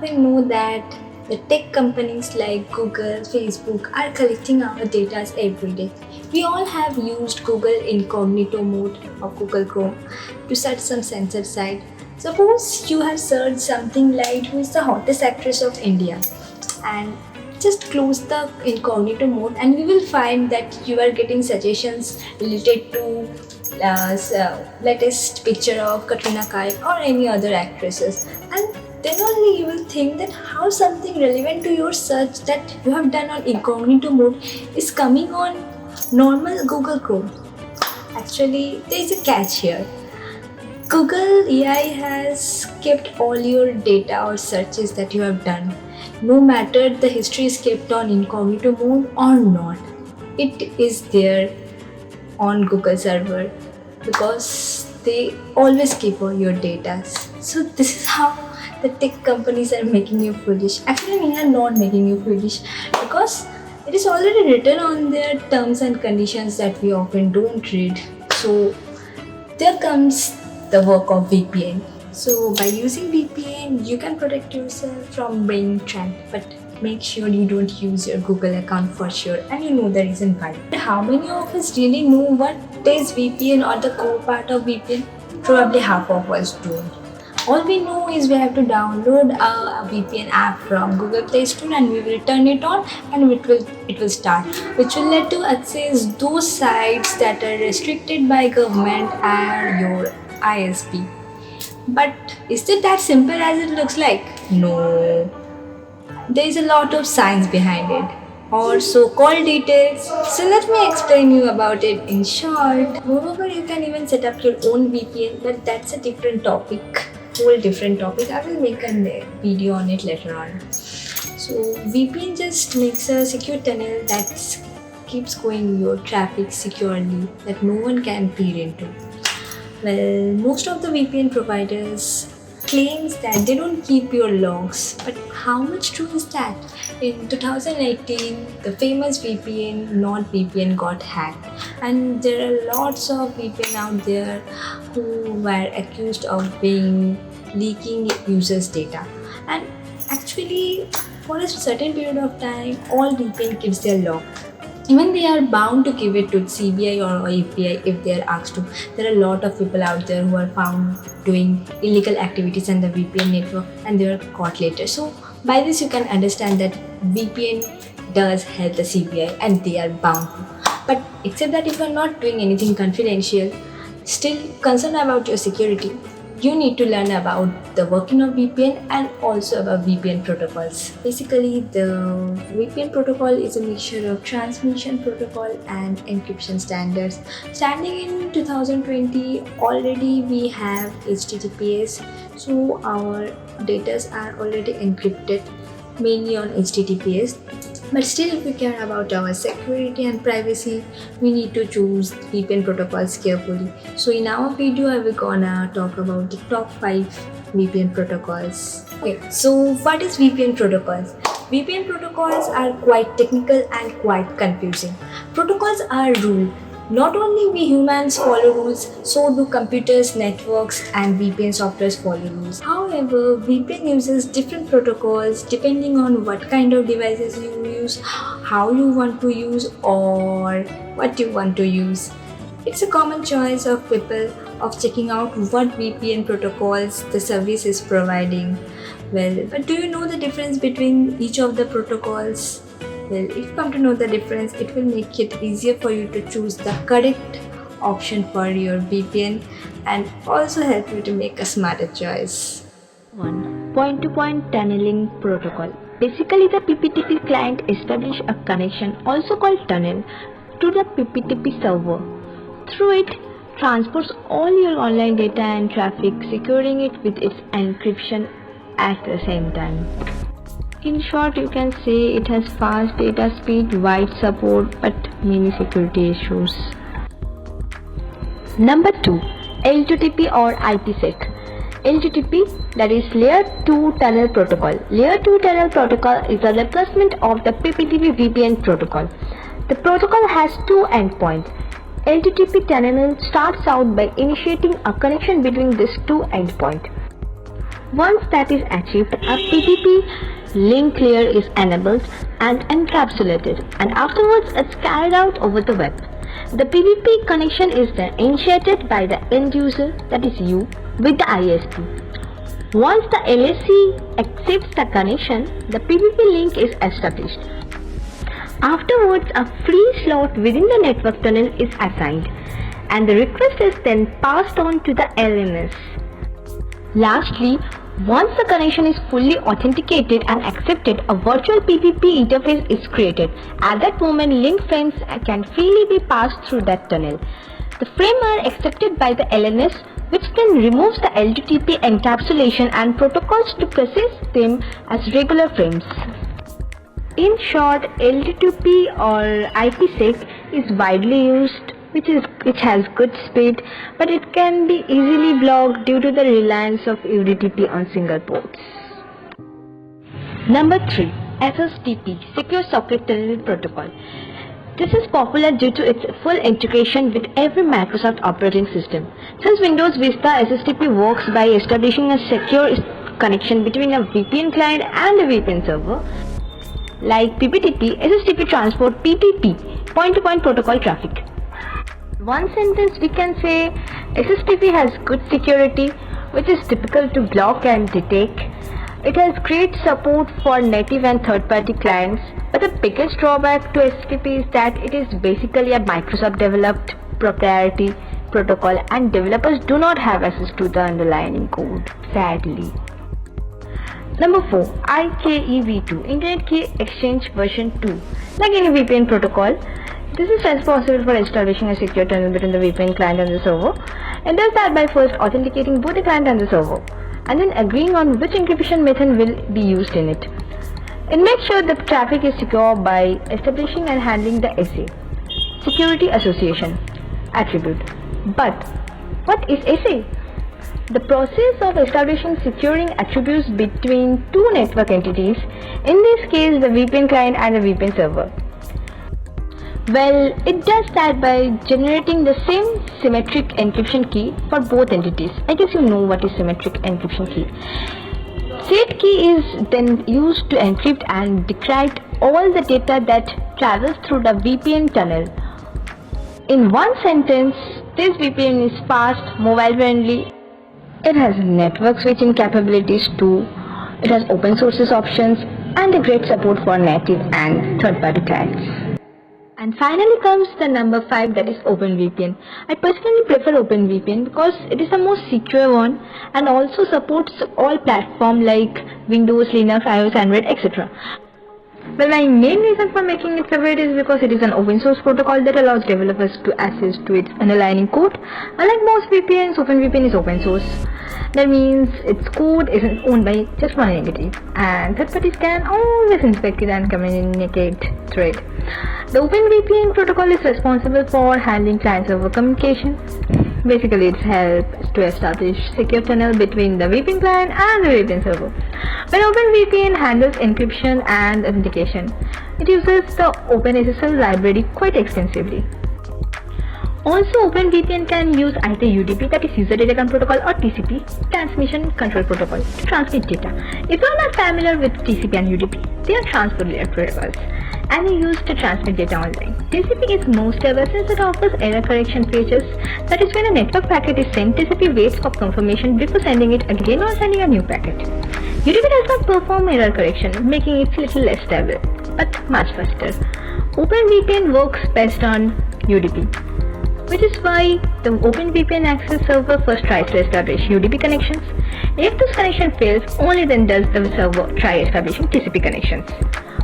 we know that the tech companies like Google, Facebook are collecting our data every day. We all have used Google Incognito mode of Google Chrome to search some censored site. Suppose you have searched something like who is the hottest actress of India, and just close the incognito mode and you will find that you are getting suggestions related to latest picture of Katrina Kaif or any other actresses, and then only you will think that how something relevant to your search that you have done on incognito mode is coming on normal Google Chrome. Actually, there is a catch here. Google AI has kept all your data or searches that you have done, no matter the history is kept on incognito mode or not. It is there on Google server because they always keep all your data. So this is how the tech companies are making you foolish. Actually, we are not making you foolish because it is already written on their terms and conditions that we often don't read. So there comes the work of VPN. So by using VPN, you can protect yourself from being tracked, but make sure you don't use your Google account for sure, and you know the reason why. How many of us really know what is VPN or the core part of VPN? Probably half of us don't. All we know is we have to download a VPN app from Google Play Store and we will turn it on and it will start, which will let you access those sites that are restricted by government and your ISP. But is it that simple as it looks like? No. There is a lot of science behind it, or so-called details. So let me explain you about it in short. Moreover, you can even set up your own VPN, but that's a different topic. Whole different topic. I will make a video on it later on. So VPN just makes a secure tunnel that keeps going your traffic securely that no one can peer into. Well, most of the VPN providers claims that they don't keep your logs, but how much true is that? In 2018, the famous VPN, NordVPN, got hacked, and there are lots of VPN out there who were accused of being leaking users' data. And actually, for a certain period of time, all VPN keeps their log. Even they are bound to give it to CBI or API if they are asked to. There are a lot of people out there who are found doing illegal activities on the VPN network and they are caught later. So by this you can understand that VPN does help the CBI and they are bound to. But except that if you are not doing anything confidential, still concerned about your security, you need to learn about the working of VPN and also about VPN protocols. Basically, the VPN protocol is a mixture of transmission protocol and encryption standards. Starting in 2020, already we have HTTPS, so our data are already encrypted mainly on HTTPS. But still, if we care about our security and privacy, we need to choose VPN protocols carefully. So in our video, I will gonna talk about the top 5 VPN protocols. Okay, so what is VPN protocols? VPN protocols are quite technical and quite confusing. Protocols are rules. Not only we humans follow rules, so do computers, networks, and VPN softwares follow rules. However, VPN uses different protocols depending on what kind of devices you use, how you want to use, or what you want to use. It's a common choice of people of checking out what VPN protocols the service is providing. Well, but do you know the difference between each of the protocols? Well, if you come to know the difference, it will make it easier for you to choose the correct option for your VPN and also help you to make a smarter choice. 1. Point-to-point tunneling protocol. Basically, the PPTP client establishes a connection, also called tunnel, to the PPTP server. Through it, transports all your online data and traffic, securing it with its encryption at the same time. In short, you can say it has fast data speed, wide support, but many security issues. Number 2. L2TP or IPsec. L2TP, that is Layer 2 Tunnel Protocol. Layer 2 Tunnel Protocol is a replacement of the PPTP VPN protocol. The protocol has two endpoints. L2TP tunnel starts out by initiating a connection between these two endpoints. Once that is achieved, a PPP link layer is enabled and encapsulated, and afterwards it's carried out over the web. The PPP connection is then initiated by the end user, that is you, with the ISP. Once the LSC accepts the connection, the PPP link is established. Afterwards, a free slot within the network tunnel is assigned, and the request is then passed on to the LNS. Lastly, once the connection is fully authenticated and accepted, a virtual PPP interface is created. At that moment, link frames can freely be passed through that tunnel. The frames are accepted by the LNS, which then removes the LTTP encapsulation and protocols to process them as regular frames. In short, LTTP or IPsec is widely used, which has good speed, but it can be easily blocked due to the reliance of UDP on single ports. Number 3. SSTP, Secure Socket Tunneling Protocol. This is popular due to its full integration with every Microsoft operating system. Since Windows Vista, SSTP works by establishing a secure connection between a VPN client and a VPN server. Like PPTP, SSTP transport PTP, point-to-point protocol traffic. One sentence we can say, SSTP has good security, which is difficult to block and detect. It has great support for native and third-party clients, but the biggest drawback to SSTP is that it is basically a Microsoft developed proprietary protocol and developers do not have access to the underlying code, sadly. Number 4. IKEv2, Internet Key Exchange version 2. Like any VPN protocol, this is responsible for establishing a secure tunnel between the VPN client and the server. It does that by first authenticating both the client and the server, and then agreeing on which encryption method will be used in it. It makes sure the traffic is secure by establishing and handling the SA, Security Association attribute. But what is SA? The process of establishing securing attributes between two network entities, in this case the VPN client and the VPN server. Well, it does that by generating the same symmetric encryption key for both entities. I guess you know what is symmetric encryption key. Said key is then used to encrypt and decrypt all the data that travels through the VPN tunnel. In one sentence, this VPN is fast, mobile friendly. It has network switching capabilities too. It has open sources options and a great support for native and third-party clients. And finally comes the number 5, that is OpenVPN. I personally prefer OpenVPN because it is the most secure one and also supports all platforms like Windows, Linux, iOS, Android, etc. Well, my main reason for making it favorite is because it is an open source protocol that allows developers to access to its underlying code. Unlike most VPNs, OpenVPN is open source. That means its code isn't owned by just one entity, and third parties can always inspect it and communicate through it. The OpenVPN protocol is responsible for handling client-server communication. Basically, it helps to establish secure tunnel between the VPN client and the VPN server. When OpenVPN handles encryption and authentication, it uses the OpenSSL library quite extensively. Also, OpenVPN can use either UDP, that is User Data Protocol, or TCP, Transmission Control Protocol, to transmit data. If you are not familiar with TCP and UDP, they are transport layer protocols and are used to transmit data online. TCP is most ever since it offers error correction features. That is, when a network packet is sent, TCP waits for confirmation before sending it again or sending a new packet. UDP does not perform error correction, making it little less stable, but much faster. OpenVPN works best on UDP, which is why the OpenVPN access server first tries to establish UDP connections. If this connection fails, only then does the server try establishing TCP connections.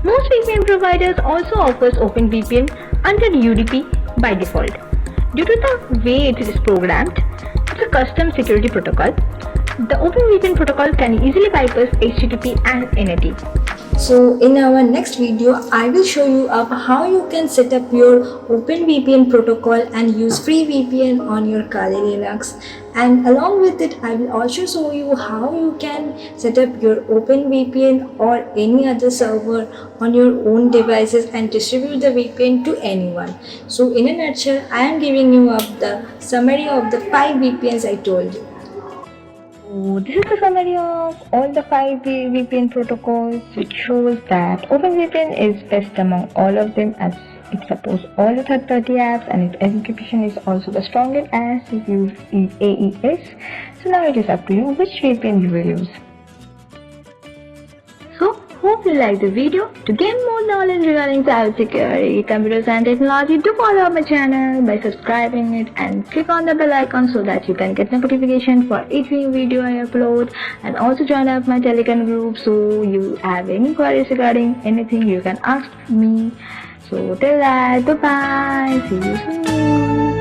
Most VPN providers also offers OpenVPN under UDP by default. Due to the way it is programmed, it's a custom security protocol. The OpenVPN protocol can easily bypass HTTP and NAT. So in our next video, I will show you up how you can set up your OpenVPN protocol and use free VPN on your Kali Linux. And along with it, I will also show you how you can set up your OpenVPN or any other server on your own devices and distribute the VPN to anyone. So in a nutshell, I am giving you up the summary of the 5 VPNs I told you. So this is the summary of all the 5 VPN protocols, which shows that OpenVPN is best among all of them, as it supports all the third-party apps and its encryption is also the strongest as it uses AES. So now it is up to you which VPN you will use. So hope you like the video. To gain more knowledge regarding cybersecurity, computers and technology, do follow up my channel by subscribing it and click on the bell icon so that you can get notification for each new video I upload, and also join up my Telegram group so you have any queries regarding anything you can ask me. So till that, bye bye, see you soon.